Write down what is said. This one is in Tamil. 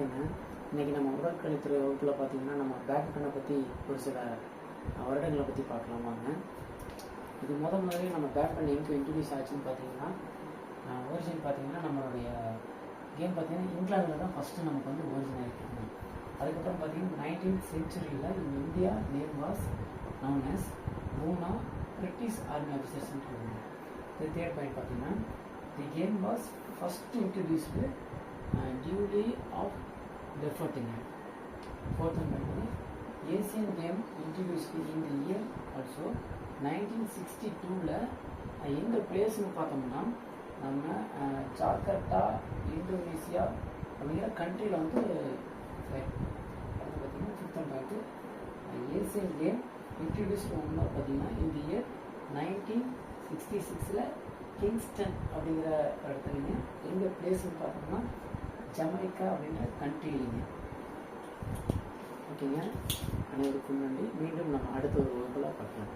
வணக்கங்க. இன்றைக்கி நம்ம உடற்கல்வித்துறை வகுப்பில் பார்த்திங்கன்னா நம்ம பேட்மிண்டனை பற்றி ஒரு சில வருடங்களை பற்றி பார்க்கலாமாங்க. இது முதலே நம்ம பேட்மிண்டன் எங்கே இன்ட்ரடியூஸ் ஆச்சுன்னு பார்த்தீங்கன்னா ஒரிஜின் பார்த்திங்கன்னா நம்மளுடைய கேம் பார்த்திங்கன்னா இங்கிலாந்தில் தான் ஃபஸ்ட்டு நமக்கு வந்து ஒரிஜின் ஆகிருக்குங்க. அதுக்கப்புறம் பார்த்திங்கன்னா 19th centuryயில் in India name was known as Poona British army ஆஃபீஸர்ஸ்ன்னு சொல்லுவாங்க. இது தேர்ட் பாயிண்ட் பார்த்திங்கன்னா the game was first introduced duly of deferting. Fourth one, Asian game introduced in the year also 1962ல எந்த பிளேஸ்னு பார்த்தோம்னா நம்ம ஜார்கர்டா இந்தோனேசியா அப்படிங்கிற கண்ட்ரியில் வந்து பார்த்தீங்கன்னா fifth point Asian game introduced ஒன்று பார்த்தீங்கன்னா இந்த இயர் 1966ல் கிங்ஸ்டன் அப்படிங்கிற இடத்துலைங்க எந்த பிளேஸ்ன்னு பார்த்தோம்னா ஜமைக்கா அப்படின்ற கண்ட்ரிலிங்க. ஓகேங்க, அனைவருக்கும் நன்றி. மீண்டும் நம்ம அடுத்த ஒரு வகுப்பில் பார்க்கலாம்.